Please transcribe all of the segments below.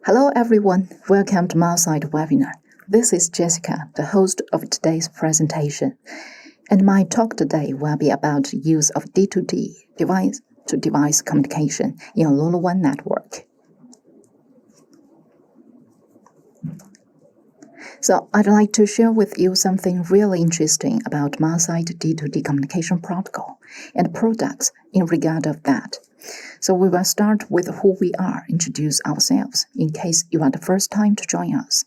Hello everyone, welcome to MileSite webinar. This is Jessica, the host of today's presentation. And my talk today will be about use of D2D, device-to-device communication in a LoRaWAN network. So I'd like to share with you something really interesting about MileSite D2D communication protocol and products in regard of that. So we will start with who we are, introduce ourselves, in case you are the first time to join us.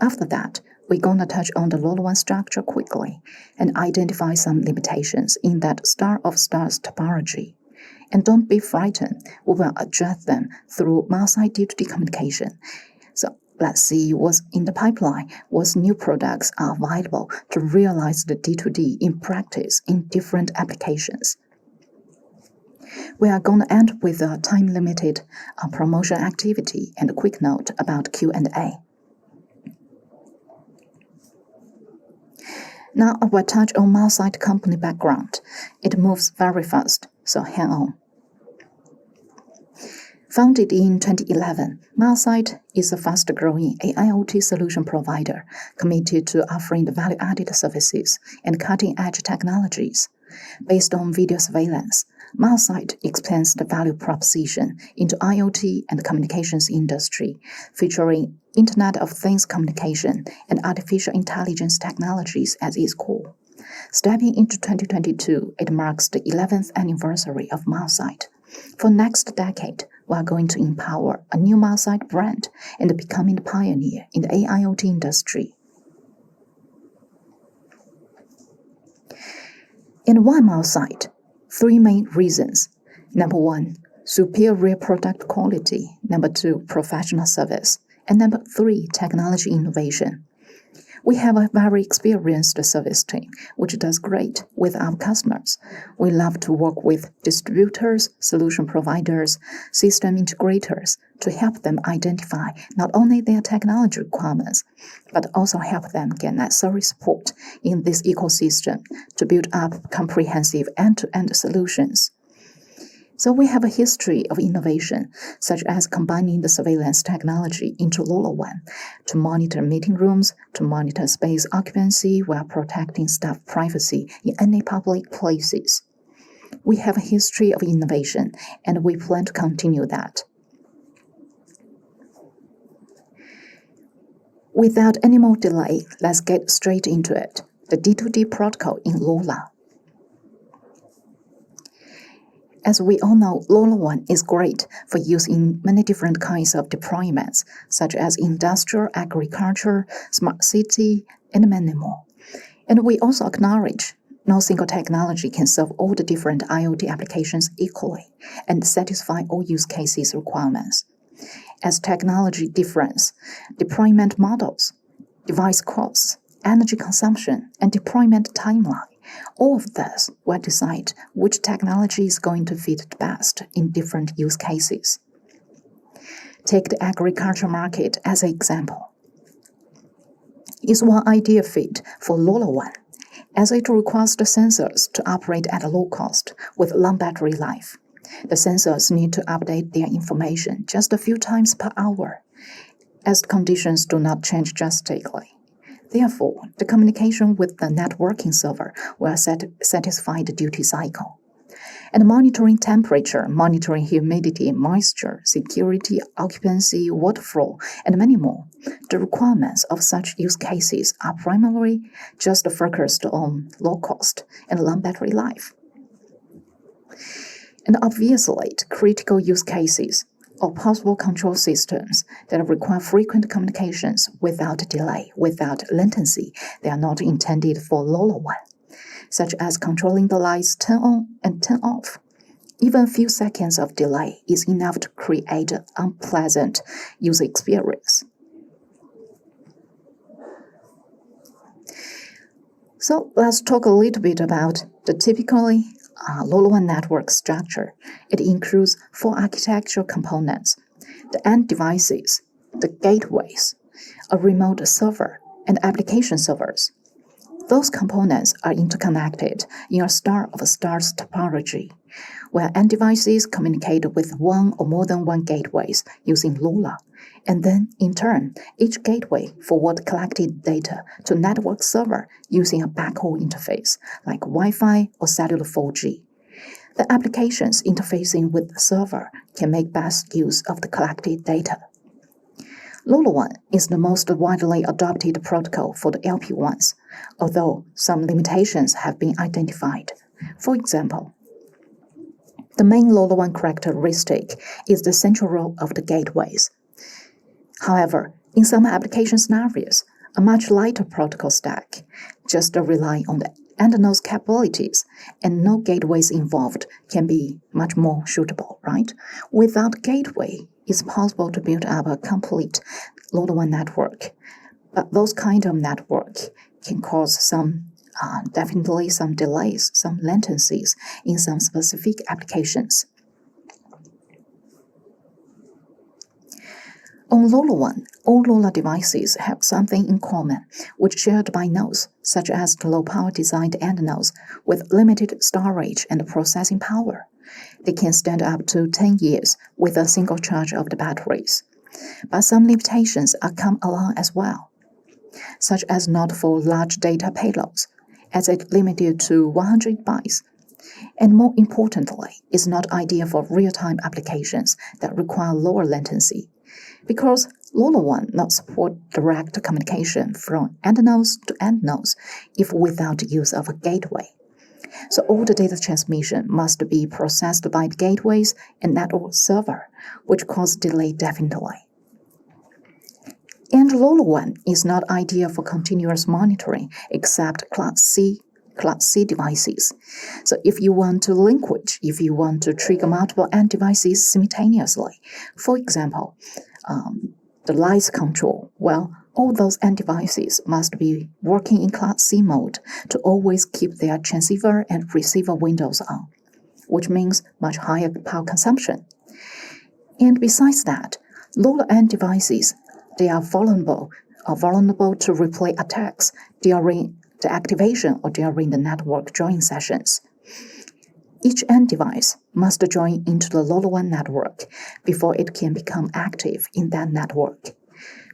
After that, we're going to touch on the LoRaWAN structure quickly and identify some limitations in that star of stars topology. And don't be frightened, we will address them through MileSite D2D communication. So let's see what's in the pipeline, what new products are available to realize the D2D in practice in different applications. We are going to end with a time-limited promotion activity and a quick note about Q&A. Now I will touch on MileSite company background. It moves very fast, so hang on. Founded in 2011, MileSite is a fast-growing AIoT solution provider committed to offering the value-added services and cutting-edge technologies. Based on video surveillance, MileSite expands the value proposition into IoT and communications industry, featuring Internet of Things communication and artificial intelligence technologies at its core. Stepping into 2022, it marks the 11th anniversary of MileSite. For next decade, we are going to empower a new MileSite brand and becoming the pioneer in the AIoT industry. And why MileSite? Three main reasons. Number one, superior product quality. Number two, professional service. And number three, technology innovation. We have a very experienced service team, which does great with our customers. We love to work with distributors, solution providers, system integrators to help them identify not only their technology requirements, but also help them get necessary support in this ecosystem to build up comprehensive end-to-end solutions. So we have a history of innovation, such as combining the surveillance technology into LoRaWAN to monitor meeting rooms, to monitor space occupancy while protecting staff privacy in any public places. We have a history of innovation, and we plan to continue that. Without any more delay, let's get straight into it. The D2D protocol in LoRa. As we all know, LoRaWAN is great for use in many different kinds of deployments, such as industrial, agriculture, smart city, and many more. And we also acknowledge no single technology can serve all the different IoT applications equally and satisfy all use cases requirements. As technology differs, deployment models, device costs, energy consumption, and deployment timeline, all of this will decide which technology is going to fit the best in different use cases. Take the agriculture market as an example. It's one ideal fit for LoRaWAN, as it requires the sensors to operate at a low cost with long battery life. The sensors need to update their information just a few times per hour, as conditions do not change drastically. Therefore, the communication with the networking server will satisfy the duty cycle. And monitoring temperature, monitoring humidity, moisture, security, occupancy, water flow, and many more. The requirements of such use cases are primarily just focused on low cost and long battery life. And obviously, the critical use cases or possible control systems that require frequent communications without delay, without latency, they are not intended for LoRaWAN, such as controlling the lights turn on and turn off. Even a few seconds of delay is enough to create an unpleasant user experience. So let's talk a little bit about the typically LoRaWAN network structure. It includes 4 architectural components: the end devices, the gateways, a remote server, and application servers. Those components are interconnected in a star of stars topology, where end devices communicate with one or more than one gateways using LoRa, and then, in turn, each gateway forward collected data to network server using a backhaul interface, like Wi-Fi or cellular 4G. The applications interfacing with the server can make best use of the collected data. LoRaWAN is the most widely adopted protocol for the LPWANs, although some limitations have been identified. For example, the main LoRaWAN characteristic is the central role of the gateways. However, in some application scenarios, a much lighter protocol stack, just relying on the end node's capabilities and no gateways involved, can be much more suitable, right? Without gateway, it's possible to build up a complete LoRaWAN network, but those kind of network can cause definitely some delays, some latencies in some specific applications. On LoRaWAN, all LoRa devices have something in common, which shared by nodes, such as the low-power designed end nodes with limited storage and processing power. They can stand up to 10 years with a single charge of the batteries. But some limitations are come along as well, such as not for large data payloads, as it limited to 100 bytes. And more importantly, it's not ideal for real-time applications that require lower latency, because LoRaWAN not support direct communication from end nodes to end nodes if without use of a gateway. So all the data transmission must be processed by the gateways and network server, which cause delay definitely. And LoRaWAN is not ideal for continuous monitoring except Class C devices. So if you want to linkage, if you want to trigger multiple end devices simultaneously, for example, the lights control, well, all those end devices must be working in Class C mode to always keep their transceiver and receiver windows on, which means much higher power consumption. And besides that, LoRa end devices, they are vulnerable to replay attacks during the activation or during the network join sessions. Each end device must join into the LoRaWAN network before it can become active in that network,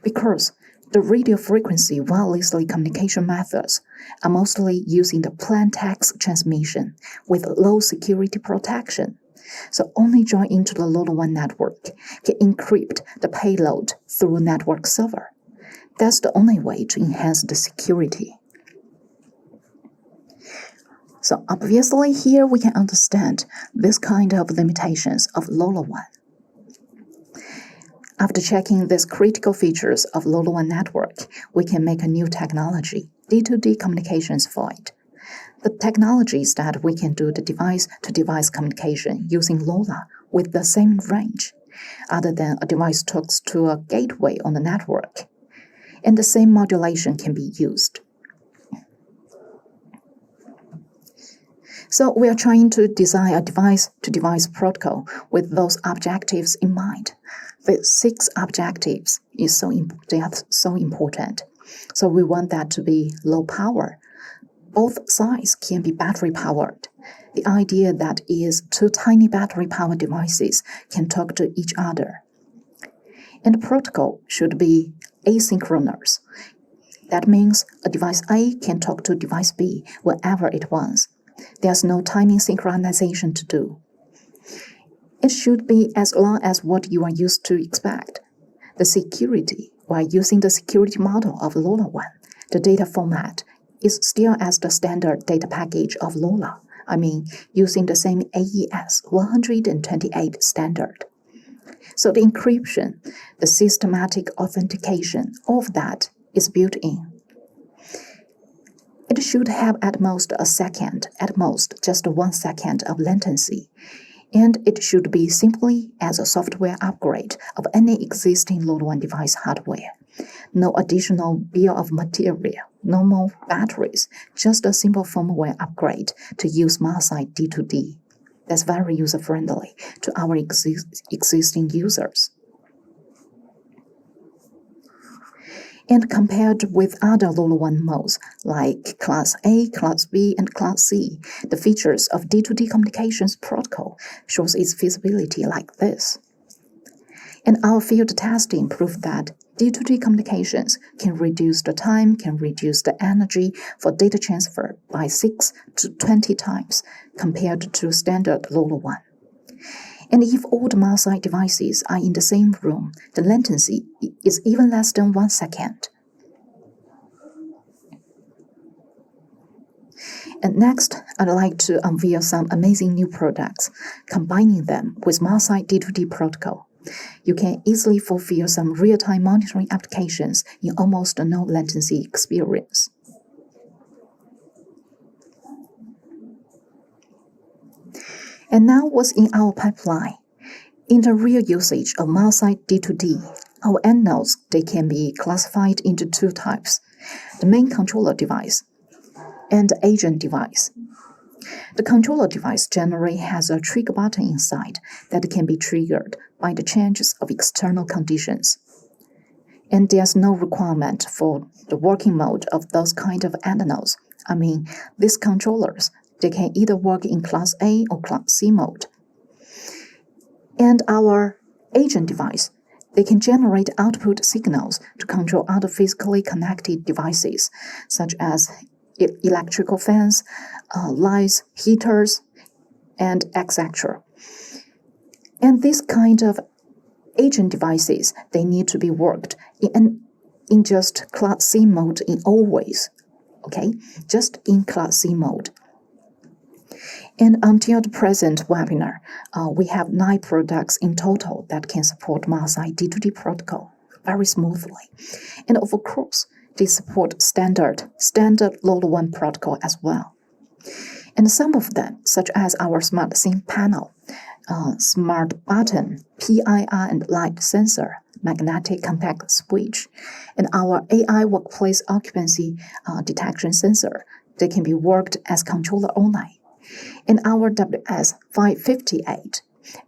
because the radio frequency wirelessly communication methods are mostly using the plain text transmission with low security protection. So only join into the LoRaWAN network can encrypt the payload through a network server. That's the only way to enhance the security. So obviously here we can understand this kind of limitations of LoRaWAN. After checking these critical features of LoRaWAN network, we can make a new technology, D2D communications for it. The technology is that we can do the device-to-device communication using LoRa with the same range, other than a device talks to a gateway on the network, and the same modulation can be used. So we are trying to design a device-to-device protocol with those objectives in mind. The 6 objectives they are so important. So we want that to be low power. Both sides can be battery powered. The idea that is 2 tiny battery powered devices can talk to each other. And the protocol should be asynchronous. That means a device A can talk to device B whenever it wants. There's no timing synchronization to do. It should be as long as what you are used to expect. The security, while using the security model of LoRaWAN, the data format is still as the standard data package of LoRa. I mean, using the same AES 128 standard. So the encryption, the systematic authentication, all of that is built in. It should have at most a second, at most just 1 second of latency, and it should be simply as a software upgrade of any existing LoRaWAN device hardware. No additional bill of material, no more batteries, just a simple firmware upgrade to use multi-site D2D. That's very user-friendly to our existing users. And compared with other LoLa1 modes like Class A, Class B, and Class C, the features of D2D communications protocol shows its feasibility like this. And our field testing proved that D2D communications can reduce the time, can reduce the energy for data transfer by 6 to 20 times compared to standard LoLa1. And if all the MAUSI devices are in the same room, the latency is even less than 1 second. And next, I'd like to unveil some amazing new products, combining them with MAUSI D2D protocol. You can easily fulfill some real-time monitoring applications in almost no latency experience. And now what's in our pipeline? In the real usage of MAUSI D2D, our end nodes, they can be classified into 2 types, the main controller device and the agent device. The controller device generally has a trigger button inside that can be triggered by the changes of external conditions. And there's no requirement for the working mode of those kind of end nodes. I mean, these controllers, they can either work in Class A or Class C mode. And our agent device, they can generate output signals to control other physically connected devices, such as electrical fans, lights, heaters, and etc. And this kind of agent devices, they need to be worked in just Class C mode in all ways, okay? Just in Class C mode. And until the present webinar, we have 9 products in total that can support MAUSI D2D protocol very smoothly. And of course, they support standard LoLa1 protocol as well. And some of them, such as our Smart SIM panel, Smart Button, PIR and light sensor, magnetic compact switch, and our AI workplace occupancy detection sensor, they can be worked as controller only. And our WS558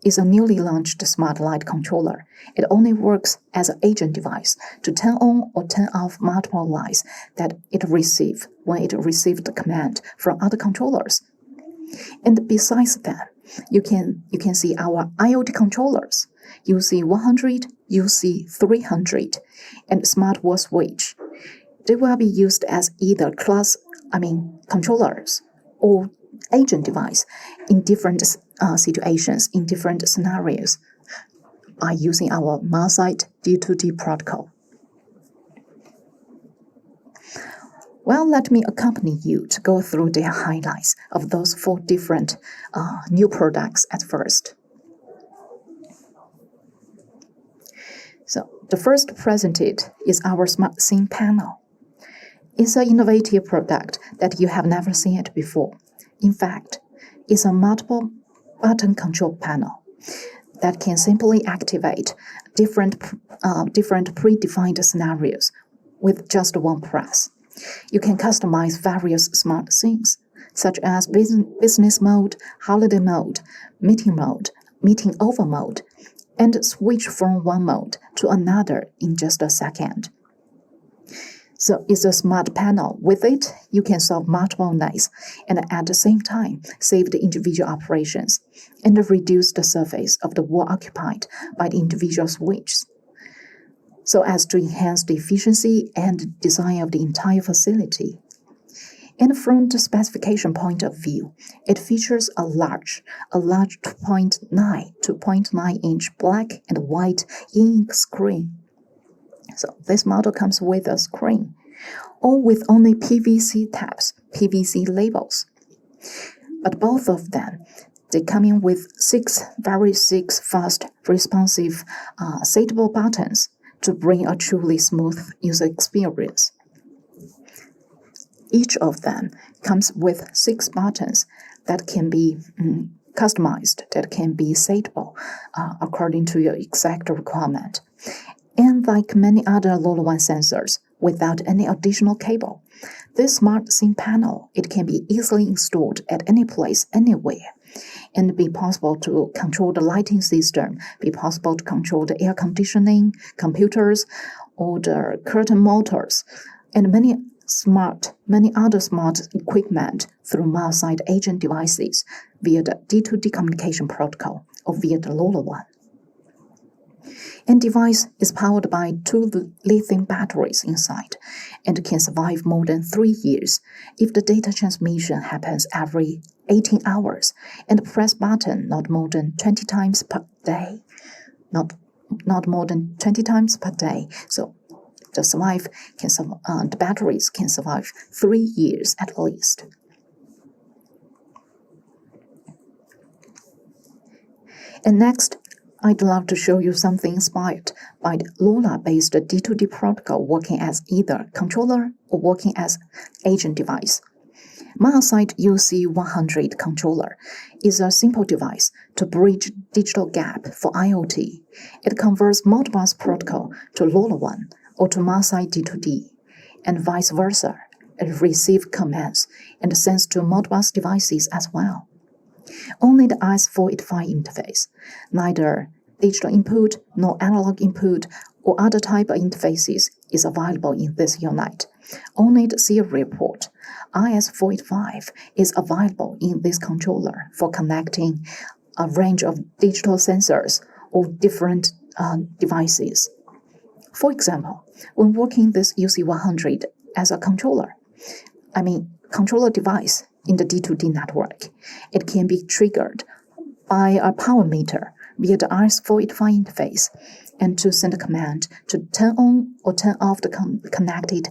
is a newly launched smart light controller. It only works as an agent device to turn on or turn off multiple lights that it receives when it receives the command from other controllers. And besides that, you can see our IoT controllers, UC100, UC300, and smart wall switch. They will be used as either controllers or agent device in different situations, in different scenarios, by using our MAUSI D2D protocol. Well, let me accompany you to go through the highlights of those 4 different new products at first. So the first presented is our Smart SIM panel. It's an innovative product that you have never seen it before. In fact, it's a multiple button control panel that can simply activate different predefined scenarios with just one press. You can customize various smart SIMs, such as business mode, holiday mode, meeting over mode, and switch from one mode to another in just a second. So it's a smart panel. With it, you can solve multiple needs and at the same time save the individual operations and reduce the surface of the wall occupied by the individual switches, so as to enhance the efficiency and design of the entire facility. And from the specification point of view, it features a large 2.9 inch black and white e-ink screen. So this model comes with a screen, or with only PVC tabs, PVC labels. But both of them, they come in with 6 fast, responsive, seatable buttons to bring a truly smooth user experience. Each of them comes with 6 buttons that can be customized, that can be seatable according to your exact requirement. And like many other LoLa1 sensors, without any additional cable, this Smart SIM panel, it can be easily installed at any place, anywhere. and be possible to control the lighting system, be possible to control the air conditioning, computers, or the curtain motors, and many other smart equipment through mild-side agent devices via the D2D communication protocol or via the LoRaWAN. And device is powered by 2 lithium batteries inside and can survive more than 3 years if the data transmission happens every 18 hours and press button not more than 20 times per day. Not more than 20 times per day. So the batteries can survive 3 years at least. And next, I'd love to show you something inspired by the LoRa-based D2D protocol working as either controller or working as agent device. Mild-side UC100 controller is a simple device to bridge digital gap for IoT. It converts Modbus protocol to LoRaWAN or to mild-side D2D, and vice versa. It receives commands and sends to Modbus devices as well. Only the RS485 interface, neither digital input nor analog input or other type of interfaces is available in this unit. Only the serial port, RS485, is available in this controller for connecting a range of digital sensors or different devices. For example, when working this UC100 as a controller device in the D2D network, it can be triggered by a power meter via the RS485 interface and to send a command to turn on or turn off the connected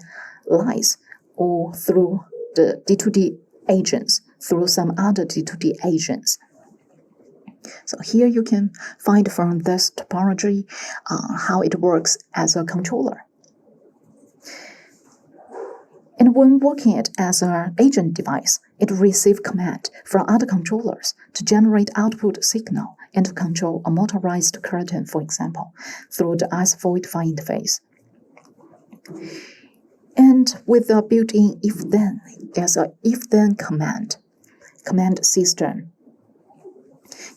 lights or through the D2D agents, through some other D2D agents. So here you can find from this topology how it works as a controller. And when working it as an agent device, it receives command from other controllers to generate output signal and to control a motorized curtain, for example, through the RS485 interface. And with the built-in if-then, there's a if-then command system.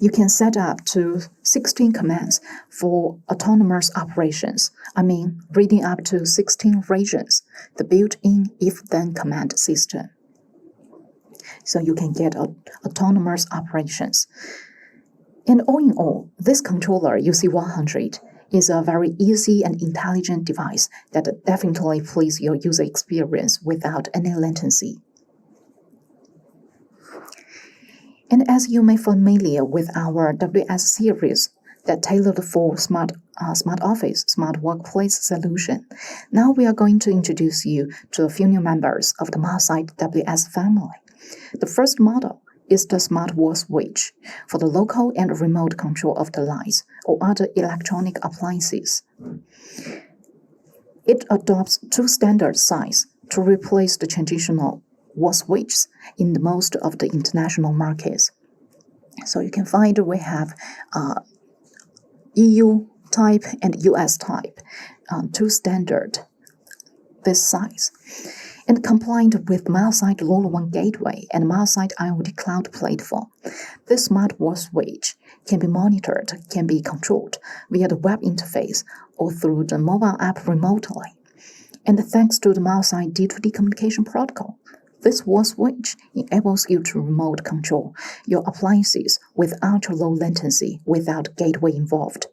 You can set up to 16 commands for autonomous operations. Reading up to 16 regions, the built-in if-then command system. So you can get autonomous operations. And all in all, this controller, UC100, is a very easy and intelligent device that definitely pleases your user experience without any latency. And as you may be familiar with our WS series that tailored for smart office, smart workplace solution, now we are going to introduce you to a few new members of the mild-side WS family. The first model is the smart wall switch for the local and remote control of the lights or other electronic appliances. It adopts 2 standard sizes to replace the traditional wall switches in most of the international markets. So you can find we have EU type and US type, 2 standard this size. And compliant with mild-side LoRaWAN gateway and mild-side IoT cloud platform, this smart wall switch can be monitored, can be controlled via the web interface or through the mobile app remotely. And thanks to the mild-side D2D communication protocol, this wall switch enables you to remote control your appliances with ultra-low latency without gateway involved.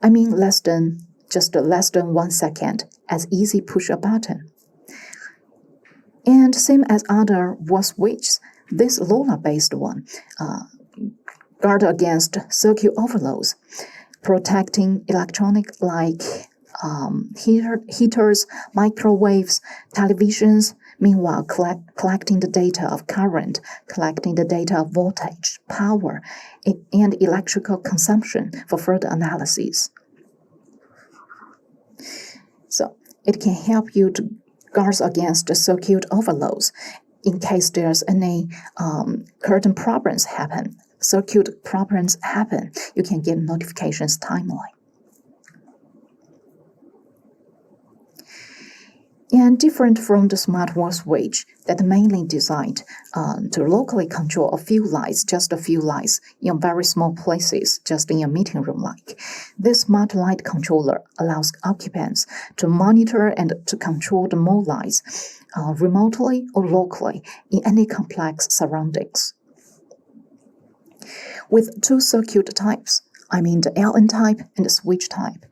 Less than 1 second, as easy push a button. And same as other wall switches, this LoRa-based one guard against circuit overloads, protecting electronic like heaters, microwaves, televisions, meanwhile collecting the data of current, collecting the data of voltage, power, and electrical consumption for further analysis. So it can help you to guard against the circuit overloads in case there's any current problems happen, circuit problems happen, you can get notifications timely. And different from the smart wall switch that mainly designed to locally control a few lights, just a few lights in very small places, just in a meeting room like. This smart light controller allows occupants to monitor and to control the more lights remotely or locally in any complex surroundings. With two circuit types, I mean the LN type and the switch type.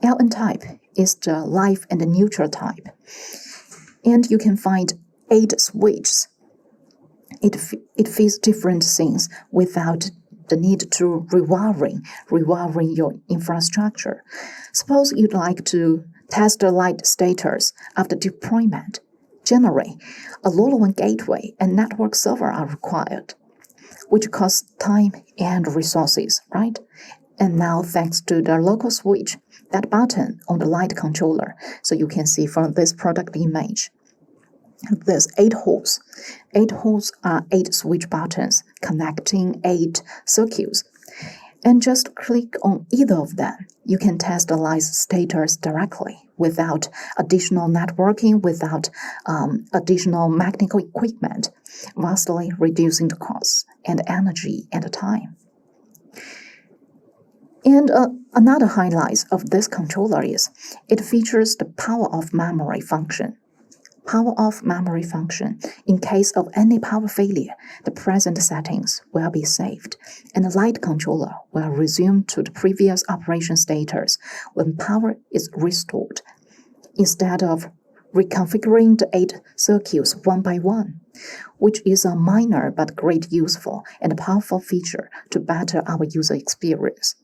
LN type is the live and the neutral type. And you can find 8 switches. It fits different things without the need to rewiring your infrastructure. Suppose you'd like to test the light status after deployment. Generally, a LoRaWAN gateway and network server are required, which costs time and resources, right? And now, thanks to the local switch, that button on the light controller, so you can see from this product image, there's 8 holes. 8 holes are 8 switch buttons connecting 8 circuits. And just click on either of them. You can test the light status directly without additional networking, without additional mechanical equipment, vastly reducing the costs and energy and the time. And another highlight of this controller is it features the power off memory function. Power off memory function. In case of any power failure, the present settings will be saved, and the light controller will resume to the previous operation status when power is restored, instead of reconfiguring the 8 circuits one by one, which is a minor but great useful and powerful feature to better our user experience.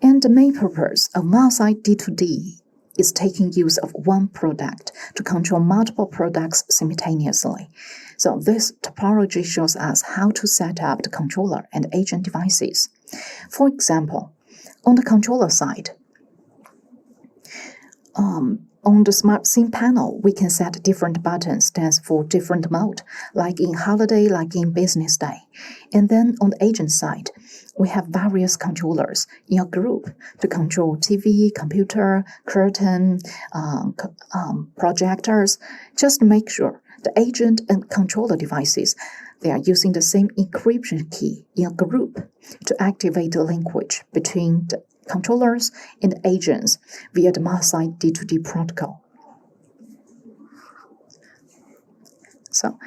And the main purpose of MileSight D2D is taking use of one product to control multiple products simultaneously. So this topology shows us how to set up the controller and agent devices. For example, on the controller side, on the Smart Scene panel, we can set different button stands for different mode, like in holiday, like in business day. And then on the agent side, we have various controllers in a group to control TV, computer, curtain, projectors. Just make sure the agent and controller devices, they are using the same encryption key in a group to activate the linkage between the controllers and agents via the MileSight D2D protocol. So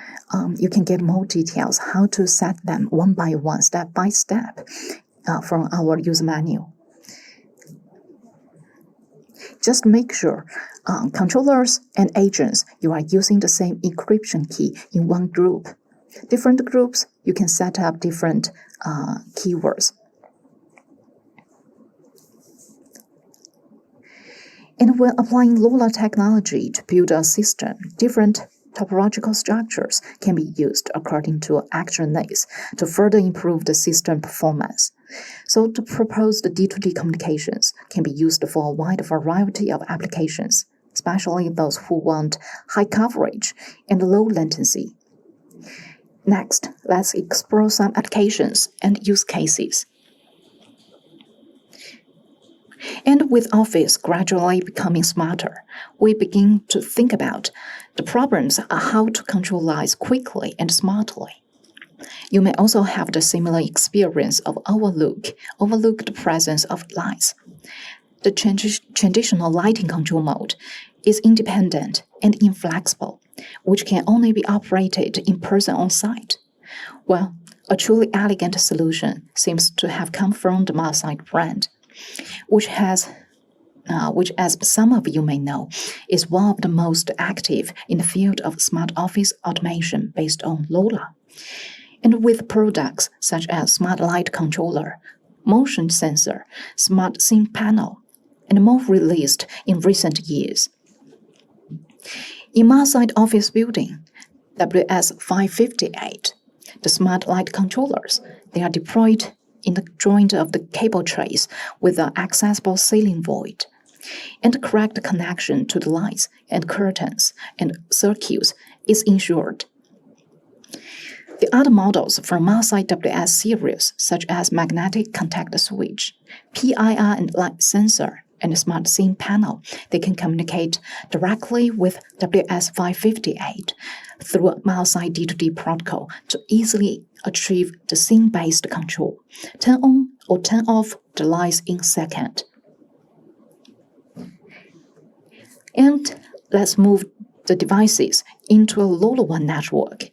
you can get more details how to set them one by one, step by step from our user manual. Just make sure controllers and agents, you are using the same encryption key in one group. Different groups, you can set up different keywords. And when applying LoRa technology to build a system, different topological structures can be used according to actual needs to further improve the system performance. So the proposed D2D communications can be used for a wide variety of applications, especially those who want high coverage and low latency. Next, let's explore some applications and use cases. And with Office gradually becoming smarter, we begin to think about the problems are how to control lights quickly and smartly. You may also have the similar experience of overlook the presence of lights. The traditional lighting control mode is independent and inflexible, which can only be operated in person on site. Well, a truly elegant solution seems to have come from the MileSight brand, which as some of you may know, is one of the most active in the field of smart office automation based on LoRa. And with products such as Smart Light Controller, Motion Sensor, Smart Scene Panel, and more released in recent years. In MileSight Office Building, WS558, the Smart Light Controllers, they are deployed in the joint of the cable trays with an accessible ceiling void, and correct connection to the lights and curtains and circuits is ensured. The other models from MALSI WS series, such as magnetic contact switch, PIR and light sensor, and smart SIM panel, they can communicate directly with WS558 through a MALSI D2D protocol to easily achieve the SIM-based control. Turn on or turn off the lights in seconds. And let's move the devices into a LoRaWAN network.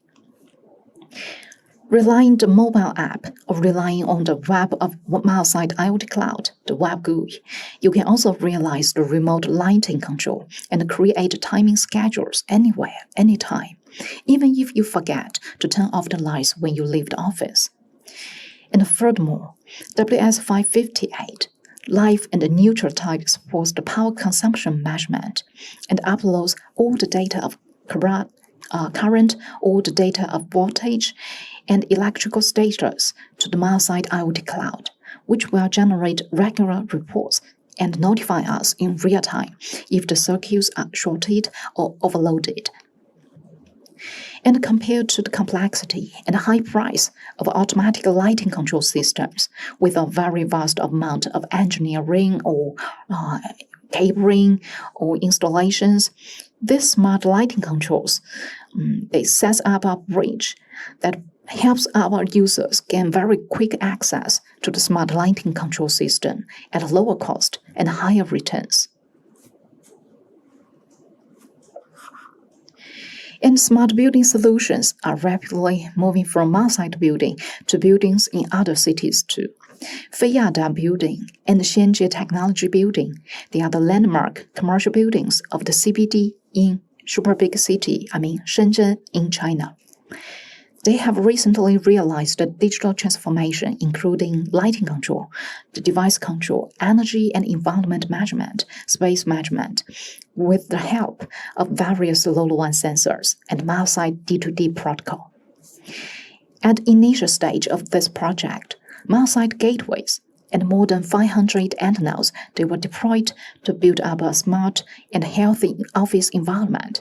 Relying on the mobile app or relying on the web of MALSI IoT Cloud, the web GUI, you can also realize the remote lighting control and create timing schedules anywhere, anytime, even if you forget to turn off the lights when you leave the office. And furthermore, WS558 Live and neutral type supports the power consumption measurement and uploads all the data of current, all the data of voltage and electrical status to the MALSI IoT Cloud, which will generate regular reports and notify us in real time if the circuits are shorted or overloaded. And compared to the complexity and high price of automatic lighting control systems with a very vast amount of engineering or cabling or installations, these smart lighting controls, they set up a bridge that helps our users gain very quick access to the smart lighting control system at a lower cost and higher returns. And smart building solutions are rapidly moving from MALSI building to buildings in other cities too. Feiyada Building and Xianjie Technology Building, they are the landmark commercial buildings of the CBD in super big city, Shenzhen in China. They have recently realized the digital transformation, including lighting control, the device control, energy and environment measurement, space management, with the help of various LoRaWAN sensors and MALSI D2D protocol. At the initial stage of this project, MALSI gateways and more than 500 antennas, they were deployed to build up a smart and healthy office environment.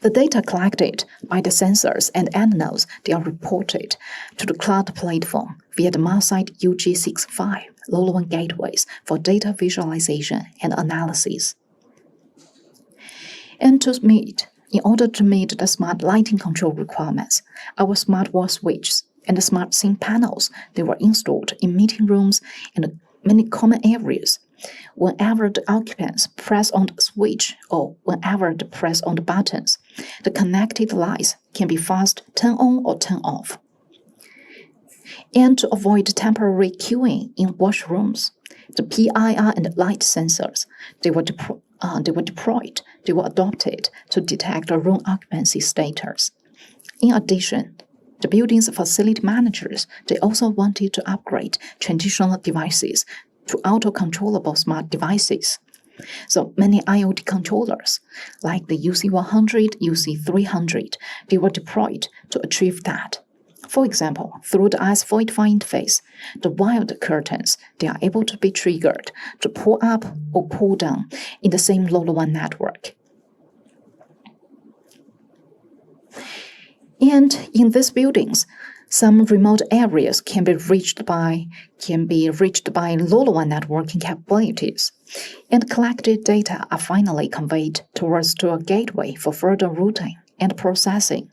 The data collected by the sensors and antennas, they are reported to the cloud platform via the MALSI UG65 LoRaWAN gateways for data visualization and analysis. And in order to meet the smart lighting control requirements, our smart wall switches and the smart SIM panels, they were installed in meeting rooms and many common areas. Whenever the occupants press on the switch or whenever they press on the buttons, the connected lights can be fast turn on or turn off. And to avoid temporary queuing in washrooms, the PIR and light sensors, they were adopted to detect the room occupancy status. In addition, the building's facility managers, they also wanted to upgrade traditional devices to auto-controllable smart devices. So many IoT controllers, like the UC100, UC300, they were deployed to achieve that. For example, through the RS485 interface, the wired curtains, they are able to be triggered to pull up or pull down in the same LoRaWAN network. And in these buildings, some remote areas can be reached by LoRaWAN networking capabilities, and collected data are finally conveyed towards to a gateway for further routing and processing.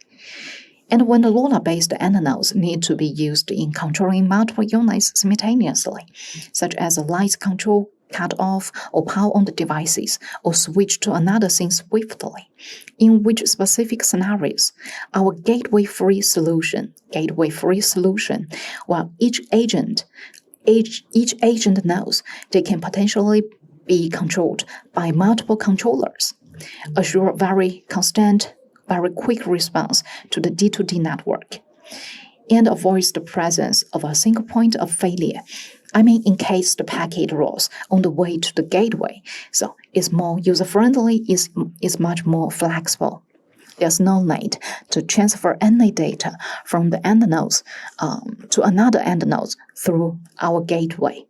And when the LoRa-based antennas need to be used in controlling multiple units simultaneously, such as a light control, cut off or power on the devices, or switch to another scene swiftly, in which specific scenarios our gateway-free solution, while each agent knows they can potentially be controlled by multiple controllers, assure very constant, very quick response to the D2D network, and avoids the presence of a single point of failure. In case the packet rolls on the way to the gateway, so it's more user-friendly, is much more flexible. There's no need to transfer any data from the end nodes to another end node through our gateway.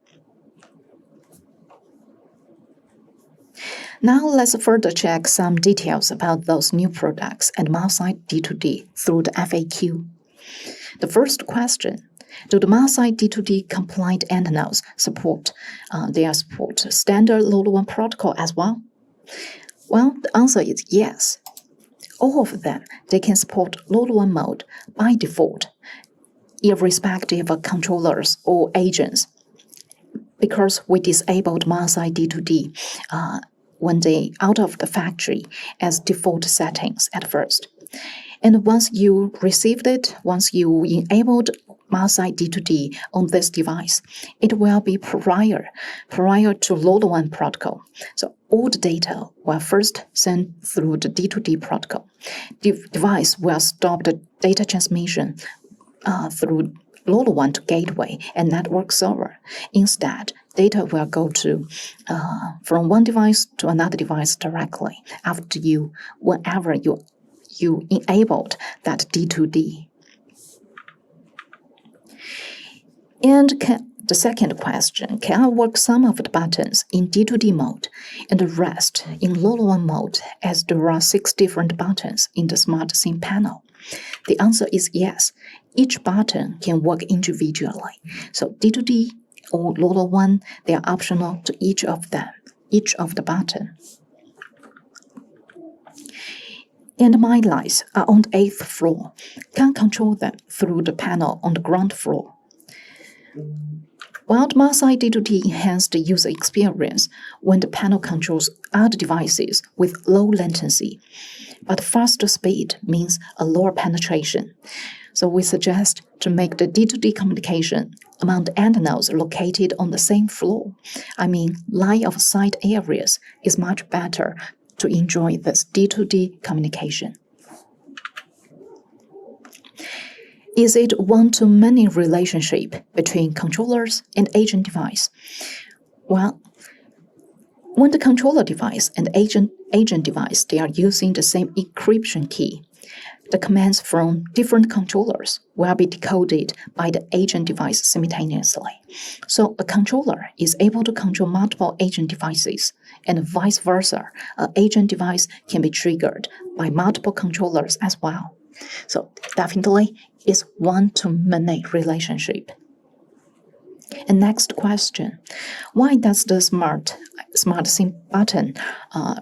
Now let's further check some details about those new products and MileSite D2D through the FAQ. The first question: do the MileSite D2D compliant end nodes support standard LoRaWAN protocol as well? Well, the answer is yes. All of them, they can support LoRaWAN mode by default, irrespective of controllers or agents, because we disabled MileSite D2D when they out of the factory as default settings at first. And once you received it, once you enabled MileSite D2D on this device, it will be prior to LoRaWAN protocol. So all the data will first sent through the D2D protocol. The device will stop the data transmission through LoRaWAN to gateway and network server. Instead, data will go to from one device to another device directly whenever you enabled that D2D. And the second question, can I work some of the buttons in D2D mode and the rest in LoRaWAN mode, as there are 6 different buttons in the SmartSync panel? The answer is yes. Each button can work individually. So D2D or LoRaWAN, they are optional to each of the buttons. And my lights are on the 8th floor. Can't control them through the panel on the ground floor. While the MileSite D2D enhances the user experience when the panel controls other devices with low latency, but faster speed means a lower penetration. So we suggest to make the D2D communication among the end nodes located on the same floor. Line of sight areas is much better to enjoy this D2D communication. Is it one-to-many relationship between controllers and agent device? Well, when the controller device and agent device, they are using the same encryption key, the commands from different controllers will be decoded by the agent device simultaneously. So a controller is able to control multiple agent devices, and vice versa. An agent device can be triggered by multiple controllers as well. So definitely, it's one-to-many relationship. And next question, why does the SmartSync button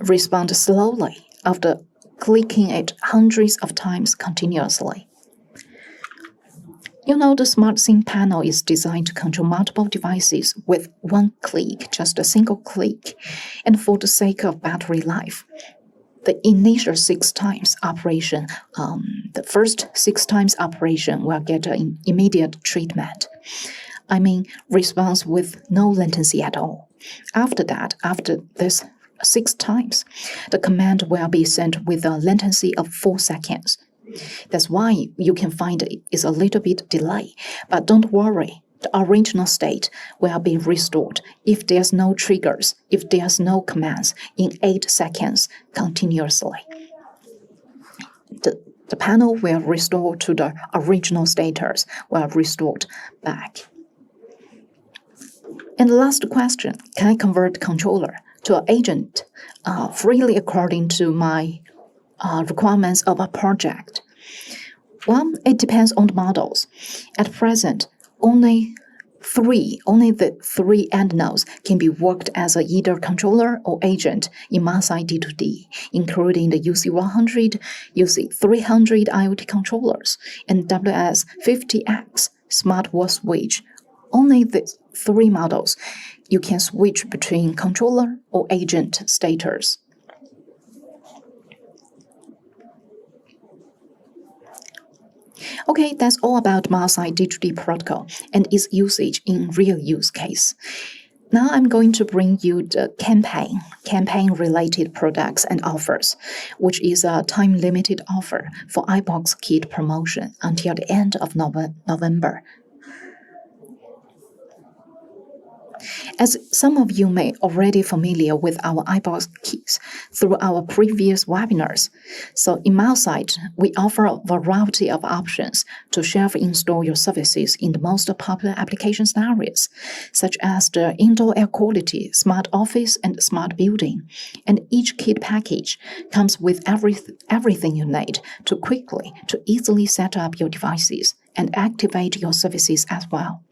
respond slowly after clicking it hundreds of times continuously? The SmartSync panel is designed to control multiple devices with one click, just a single click, and for the sake of battery life. The initial 6 times operation, the first 6 times operation will get an immediate treatment. Response with no latency at all. After this 6 times, the command will be sent with a latency of 4 seconds. That's why you can find it is a little bit delay, but don't worry. The original state will be restored if there's no triggers, if there's no commands in 8 seconds continuously. The panel will restore to the original status, will restored back. And the last question, can I convert the controller to an agent freely according to my requirements of a project? Well, it depends on the models. At present, only the 3 end nodes can be worked as either controller or agent in MileSite D2D, including the UC100, UC300 IoT controllers, and WS50X Smart Wall Switch. Only the 3 models you can switch between controller or agent status. Okay, that's all about MileSite D2D protocol and its usage in real use case. Now I'm going to bring you the campaign-related products and offers, which is a time-limited offer for iBox Kit promotion until the end of November. As some of you may already familiar with our iBox keys through our previous webinars, so in MileSite, we offer a variety of options to self-install your services in the most popular application scenarios, such as the indoor air quality, smart office, and smart building. And each kit package comes with everything you need to easily set up your devices and activate your services as well.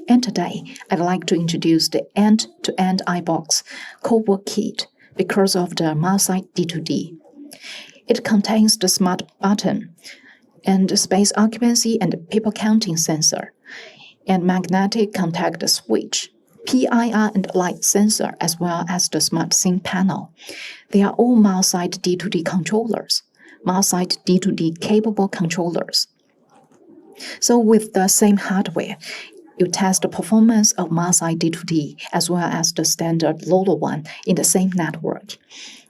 And today, I'd like to introduce the end-to-end iBox co-work kit because of the MileSite D2D. It contains the smart button and the space occupancy and people counting sensor, and magnetic contact switch, PIR and light sensor, as well as the smart SIM panel. They are all MileSite D2D controllers, MileSite D2D capable controllers. So with the same hardware, you test the performance of MileSite D2D as well as the standard LoRaWAN in the same network,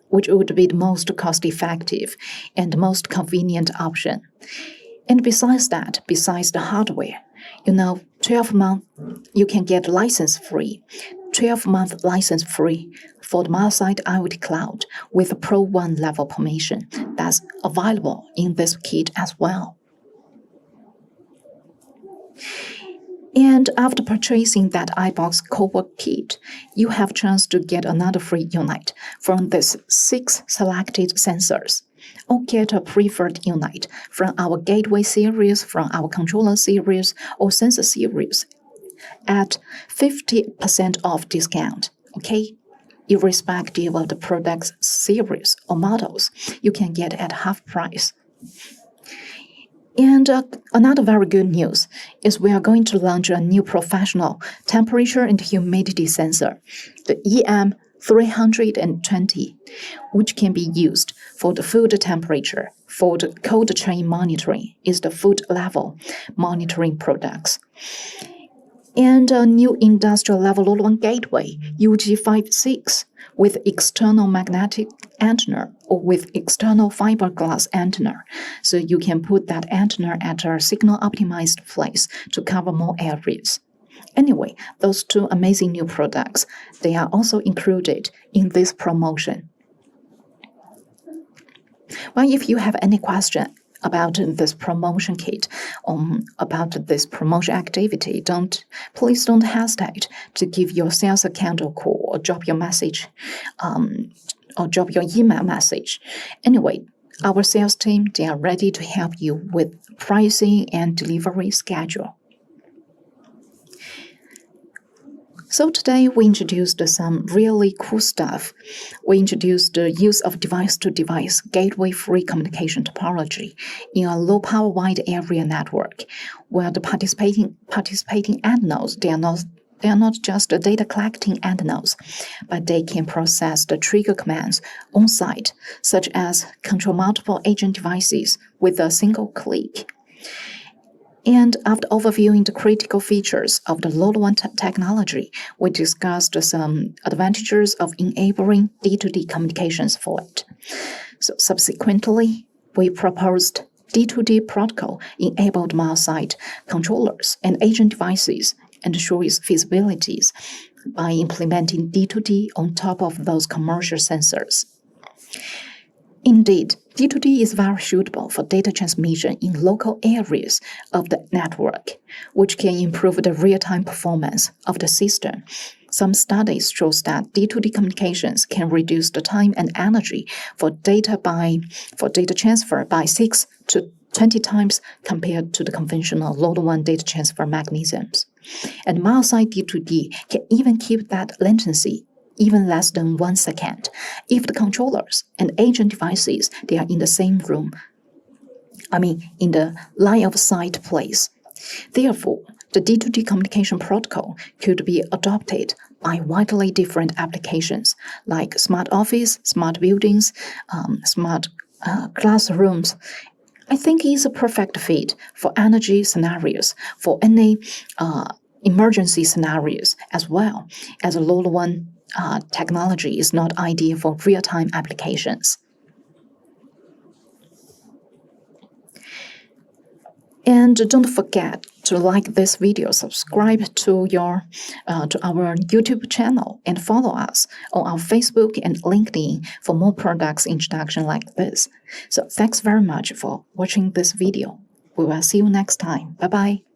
which would be the most cost-effective and the most convenient option. And besides that, besides the hardware, 12-month, you can get license-free, 12-month license-free for the MileSite IoT Cloud with a Pro 1 level permission that's available in this kit as well. And after purchasing that iBox co-work kit, you have a chance to get another free unit from these 6 selected sensors, or get a preferred unit from our gateway series, from our controller series, or sensor series at 50% off discount, okay? Irrespective of the product's series or models, you can get at half price. And another very good news is we are going to launch a new professional temperature and humidity sensor, the EM320, which can be used for the food temperature, for the cold chain monitoring, is the food level monitoring products. And a new industrial level LoRaWAN gateway, UG56, with external magnetic antenna or with external fiberglass antenna. So you can put that antenna at a signal optimized place to cover more areas. Anyway, those 2 amazing new products, they are also included in this promotion. Well, if you have any question about this promotion kit, about this promotion activity, please don't hesitate to give your sales account a call or drop your message, or drop your email message. Anyway, our sales team, they are ready to help you with pricing and delivery schedule. So today we introduced some really cool stuff. We introduced the use of device-to-device gateway-free communication topology in a low-power wide area network, where the participating end nodes, they are not just the data collecting end nodes, but they can process the trigger commands on site, such as control multiple agent devices with a single click. And after overviewing the critical features of the LoRaWAN technology, we discussed some advantages of enabling D2D communications for it. So subsequently, we proposed D2D protocol-enabled MileSite controllers and agent devices and show its feasibilities by implementing D2D on top of those commercial sensors. Indeed, D2D is very suitable for data transmission in local areas of the network, which can improve the real-time performance of the system. Some studies show that D2D communications can reduce the time and energy for data transfer by 6 to 20 times compared to the conventional LoRaWAN data transfer mechanisms. And MileSite D2D can even keep that latency even less than 1 second if the controllers and agent devices, they are in the same room, in the line of sight place. Therefore, the D2D communication protocol could be adopted by widely different applications like smart office, smart buildings, smart classrooms. I think it's a perfect fit for energy scenarios, for any emergency scenarios, as well as a LoRaWAN technology is not ideal for real-time applications. And don't forget to like this video, subscribe to our YouTube channel, and follow us on our Facebook and LinkedIn for more products introduction like this. So thanks very much for watching this video. We will see you next time. Bye bye.